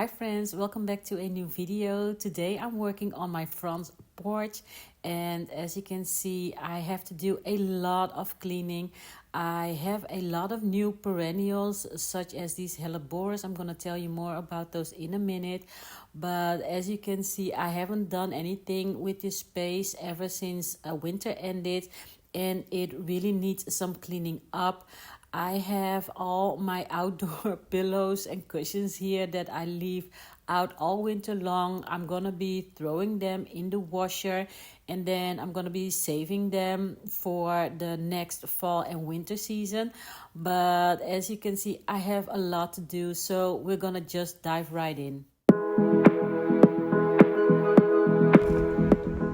Hi friends, welcome back to a new video. Today I'm working on my front porch, and as you can see I have to do a lot of cleaning. I have a lot of new perennials such as these hellebores. I'm gonna tell you more about those in a minute, but as you can see I haven't done anything with this space ever since winter ended, and it really needs some cleaning up. I have all my outdoor pillows and cushions here that I leave out all winter long. I'm gonna be throwing them in the washer, and then I'm gonna be saving them for the next fall and winter season. But as you can see, I have a lot to do, so we're gonna just dive right in.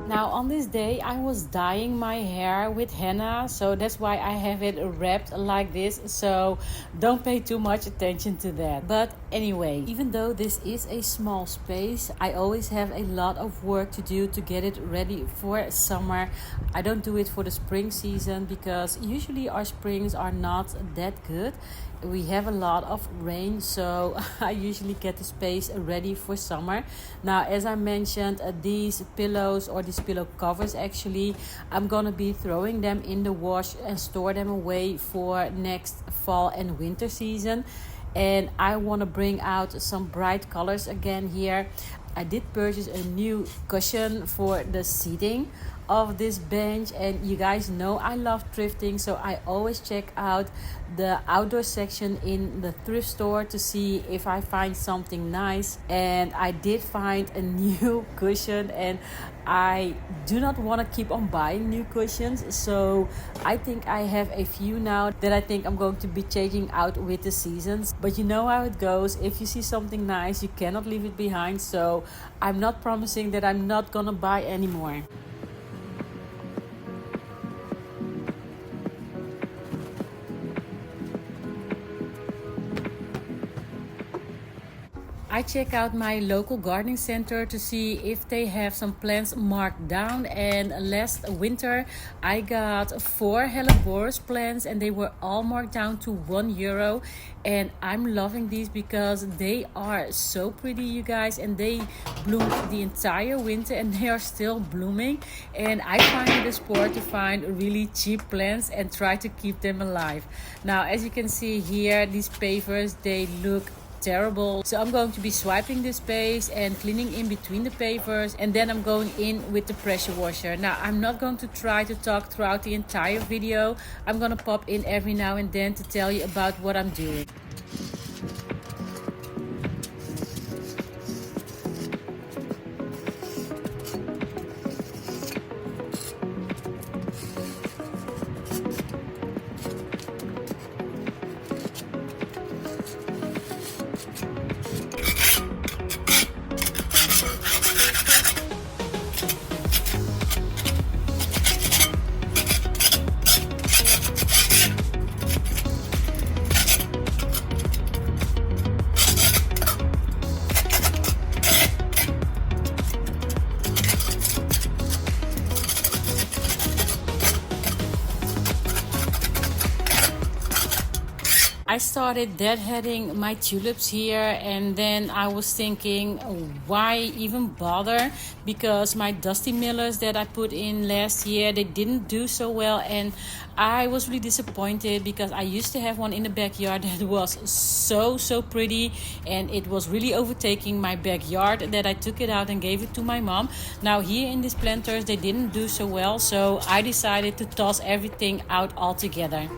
Now on this day I was dyeing my hair with henna, so that's why I have it wrapped like this, so don't pay too much attention to that. But anyway, even though this is a small space, I always have a lot of work to do to get it ready for summer. I don't do it for the spring season because usually our springs are not that good. We have a lot of rain, so I usually get the space ready for summer. Now, as I mentioned, these pillows or these pillow covers, actually I'm gonna be throwing them in the wash and store them away for next fall and winter season. And I want to bring out some bright colors again here. I did purchase a new cushion for the seating of this bench, and you guys know I love thrifting, so I always check out the outdoor section in the thrift store to see if I find something nice. And I did find a new cushion, and I do not want to keep on buying new cushions, so I think I have a few now that I think I'm going to be changing out with the seasons. But you know how it goes, if you see something nice you cannot leave it behind, so I'm not promising that I'm not gonna buy anymore. I check out my local gardening center to see if they have some plants marked down, and last winter I got 4 hellebores plants and they were all marked down to €1, and I'm loving these because they are so pretty, you guys, and they bloom the entire winter and they are still blooming. And I find it a sport to find really cheap plants and try to keep them alive. Now as you can see here, these pavers, they look terrible, so I'm going to be swiping this space and cleaning in between the pavers, and then I'm going in with the pressure washer. Now I'm not going to try to talk throughout the entire video. I'm gonna pop in every now and then to tell you about what I'm doing. I started deadheading my tulips here, and then I was thinking, why even bother? Because my dusty millers that I put in last year, they didn't do so well, and I was really disappointed because I used to have one in the backyard that was so pretty, and it was really overtaking my backyard that I took it out and gave it to my mom. Now here in these planters, they didn't do so well, so I decided to toss everything out altogether.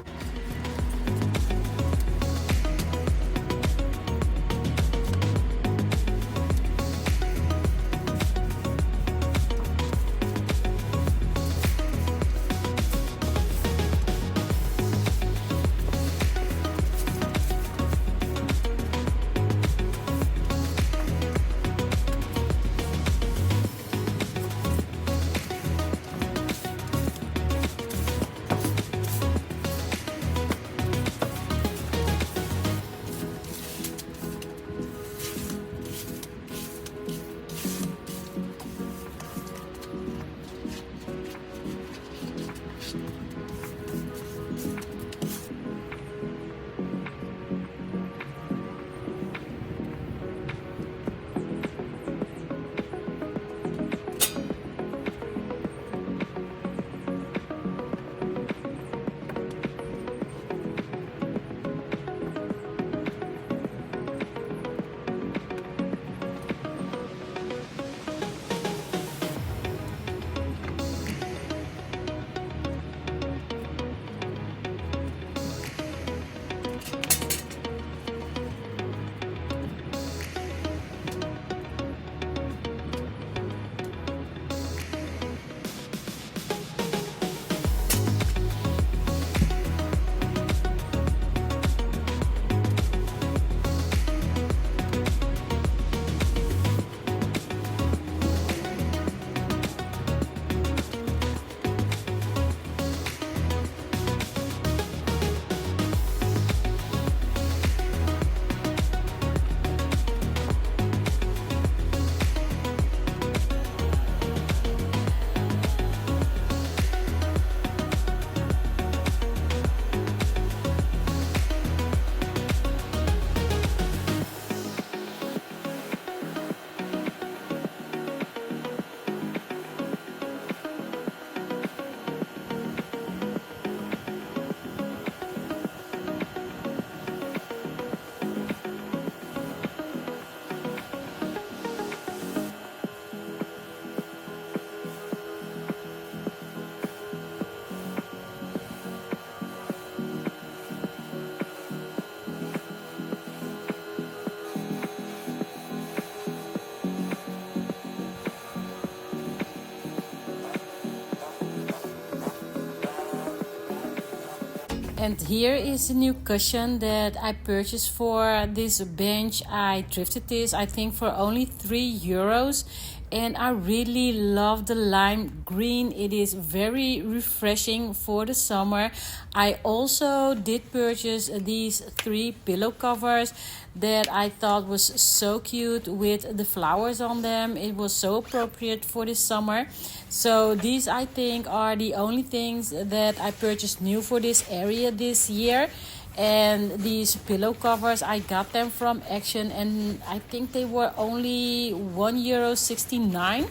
And here is a new cushion that I purchased for this bench. I thrifted this, I think, for only €3. And I really love the lime green. It is very refreshing for the summer. I also did purchase these 3 pillow covers that I thought was so cute with the flowers on them. It was so appropriate for this summer. So these, I think, are the only things that I purchased new for this area this year. And these pillow covers, I got them from Action, and I think they were only €1.69.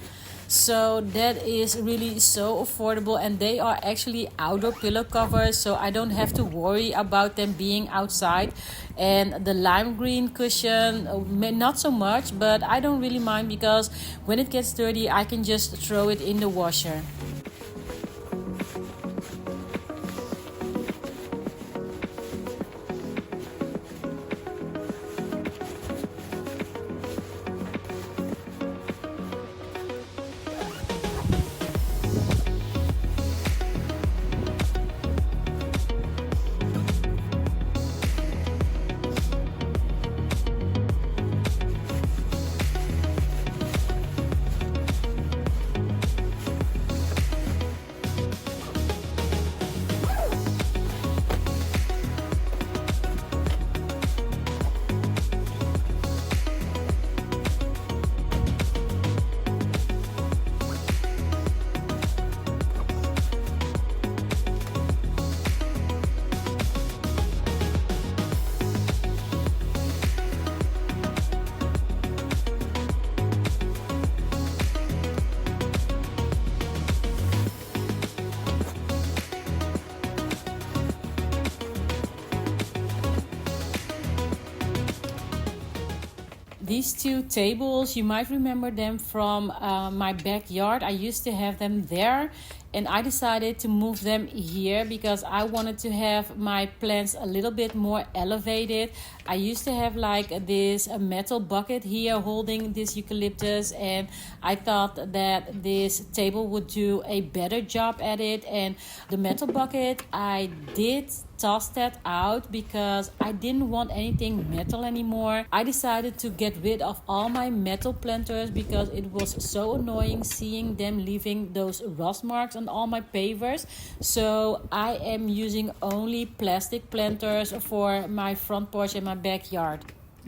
So that is really so affordable, and they are actually outdoor pillow covers, so I don't have to worry about them being outside. And the lime green cushion, not so much, but I don't really mind, because when it gets dirty I can just throw it in the washer. These 2 tables, you might remember them from my backyard. I used to have them there, and I decided to move them here because I wanted to have my plants a little bit more elevated. I used to have like this metal bucket here holding this eucalyptus, and I thought that this table would do a better job at it. And the metal bucket, I did toss that out because I didn't want anything metal anymore. I decided to get rid of all my metal planters because it was so annoying seeing them leaving those rust marks on all my pavers. So I am using only plastic planters for my front porch and my backyard.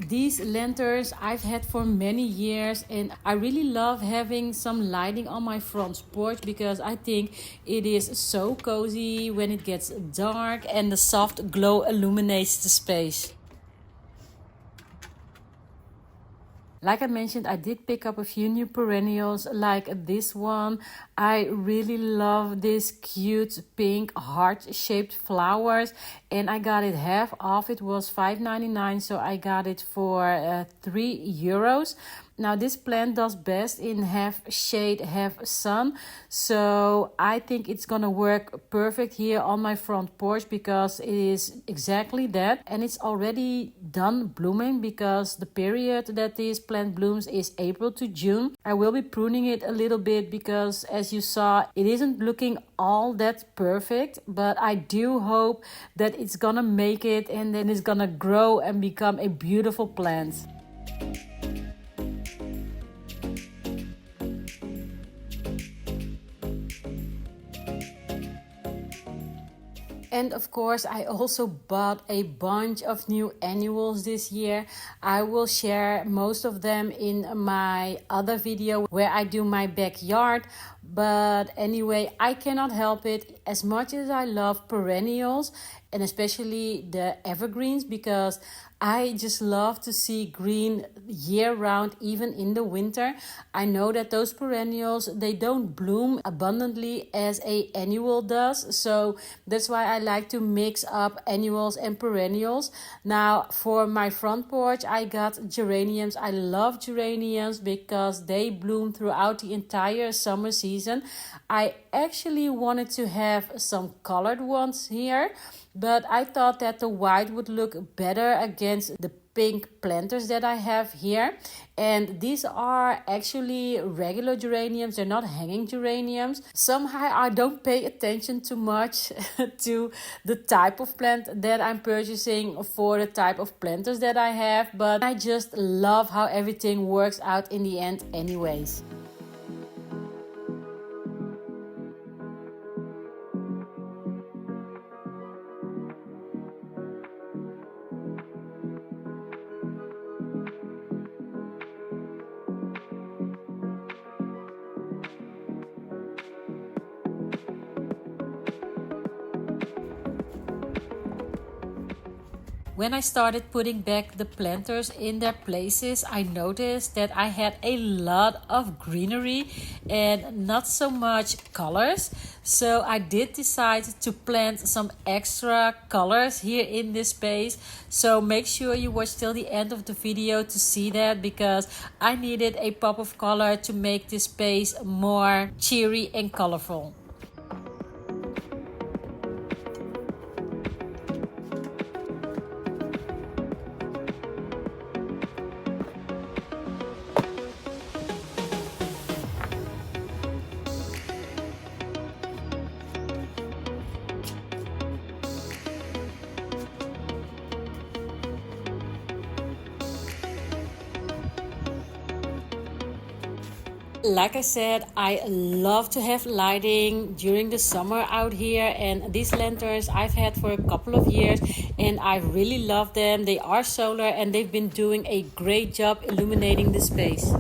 These lanterns I've had for many years, and I really love having some lighting on my front porch because I think it is so cozy when it gets dark and the soft glow illuminates the space. Like I mentioned, I did pick up a few new perennials like this one. I really love this cute pink heart-shaped flowers, and I got it half off. It was $5.99, so I got it for €3. Now this plant does best in half shade, half sun. So I think it's gonna work perfect here on my front porch because it is exactly that. And it's already done blooming because the period that this plant blooms is April to June. I will be pruning it a little bit because, as you saw, it isn't looking all that perfect. But I do hope that it's gonna make it and then it's gonna grow and become a beautiful plant. And of course, I also bought a bunch of new annuals this year. I will share most of them in my other video where I do my backyard. But anyway, I cannot help it. As much as I love perennials, and especially the evergreens, because I just love to see green year round, even in the winter. I know that those perennials, they don't bloom abundantly as a annual does. So that's why I like to mix up annuals and perennials. Now for my front porch, I got geraniums. I love geraniums because they bloom throughout the entire summer season. I actually wanted to have some colored ones here, but I thought that the white would look better against the pink planters that I have here, and these are actually regular geraniums. They're not hanging geraniums. Somehow I don't pay attention too much to the type of plant that I'm purchasing for the type of planters that I have, but I just love how everything works out in the end anyways. When I started putting back the planters in their places, I noticed that I had a lot of greenery and not so much colors. So I did decide to plant some extra colors here in this space. So make sure you watch till the end of the video to see that, because I needed a pop of color to make this space more cheery and colorful. Like I said, I love to have lighting during the summer out here, and these lanterns I've had for a couple of years and I really love them. They are solar and they've been doing a great job illuminating the space.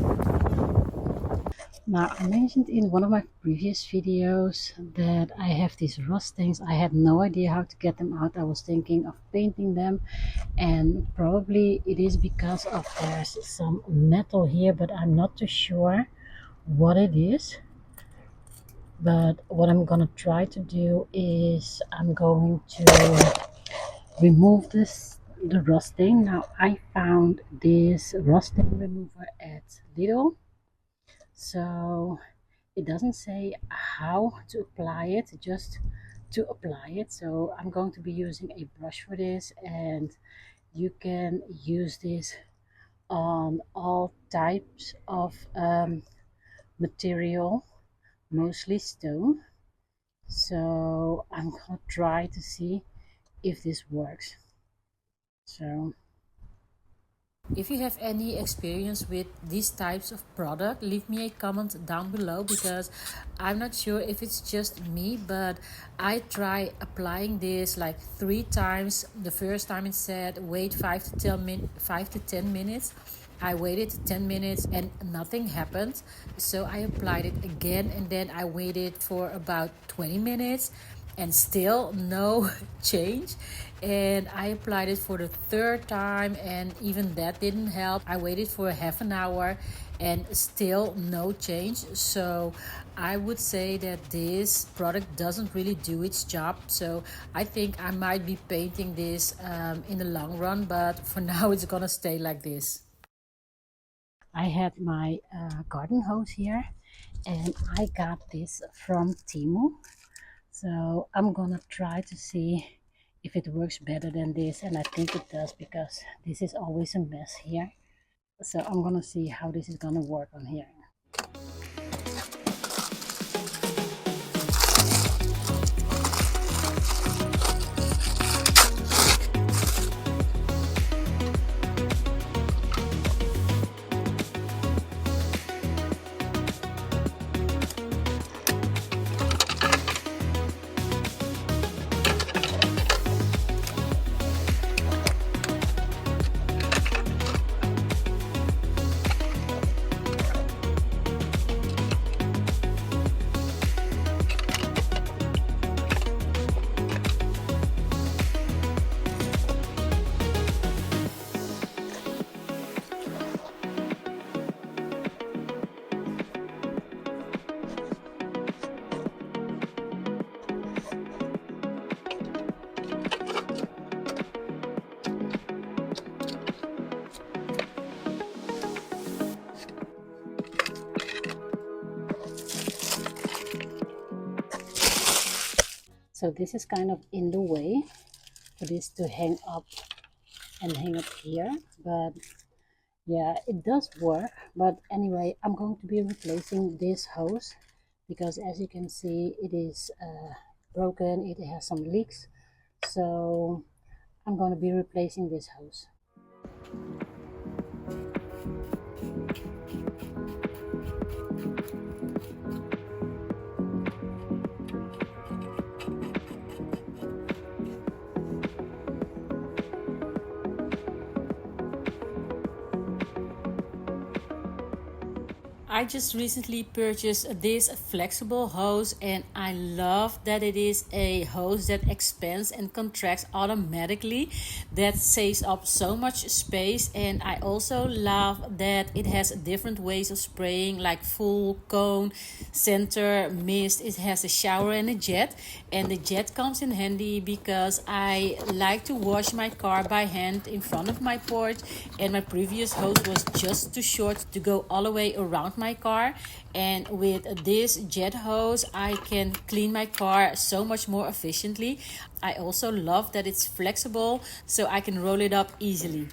Now, I mentioned in one of my previous videos that I have these rust stains. I had no idea how to get them out. I was thinking of painting them, and probably it is because of there's some metal here, but I'm not too sure what it is. But what I'm gonna try to do is I'm going to remove the rusting. Now I found this rusting remover at Lidl, so it doesn't say how to apply it, just to apply it. So I'm going to be using a brush for this, and you can use this on all types of material, mostly stone. So I'm gonna try to see if this works. So if you have any experience with these types of product, leave me a comment down below, because I'm not sure if it's just me, but I try applying this like 3 times. The first time it said wait 5 to 10 minutes. I waited 10 minutes and nothing happened. So I applied it again, and then I waited for about 20 minutes and still no change. And I applied it for the 3rd time, and even that didn't help. I waited for half an hour and still no change. So I would say that this product doesn't really do its job. So I think I might be painting this in the long run, but for now it's gonna stay like this. I had my garden hose here, and I got this from Temu. So I'm gonna try to see if it works better than this, and I think it does, because this is always a mess here. So I'm gonna see how this is gonna work on here. So this is kind of in the way for this to hang up and hang it here. But yeah, it does work. But anyway, I'm going to be replacing this hose because as you can see, it is broken. It has some leaks. So I'm going to be replacing this hose. I just recently purchased this flexible hose and I love that it is a hose that expands and contracts automatically. That saves up so much space, and I also love that it has different ways of spraying, like full, cone, center, mist. It has a shower and a jet, and the jet comes in handy because I like to wash my car by hand in front of my porch, and my previous hose was just too short to go all the way around my car. And with this jet hose I can clean my car so much more efficiently. I also love that it's flexible, so I can roll it up easily.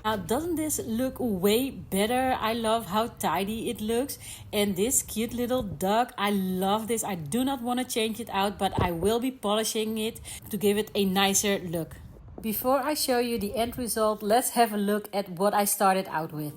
Now, doesn't this look way better? I love how tidy it looks. And this cute little dog, I love this. I do not want to change it out, but I will be polishing it to give it a nicer look. Before I show you the end result, let's have a look at what I started out with.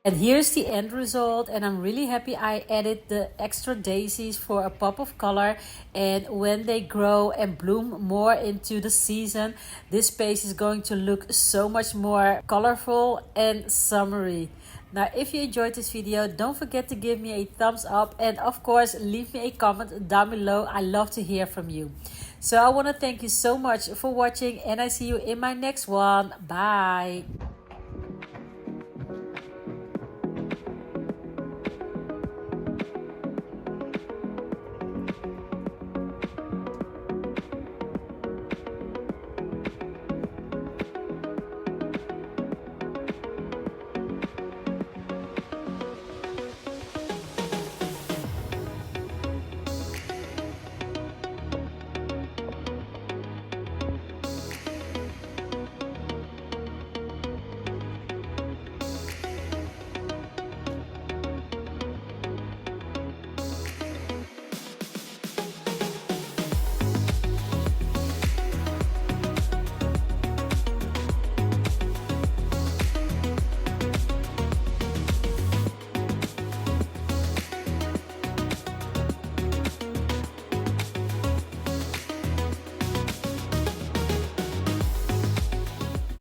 And here's the end result, and I'm really happy I added the extra daisies for a pop of color. And when they grow and bloom more into the season, this space is going to look so much more colorful and summery. Now, if you enjoyed this video, don't forget to give me a thumbs up, and of course leave me a comment down below. I love to hear from you. So I want to thank you so much for watching, and I see you in my next one. Bye.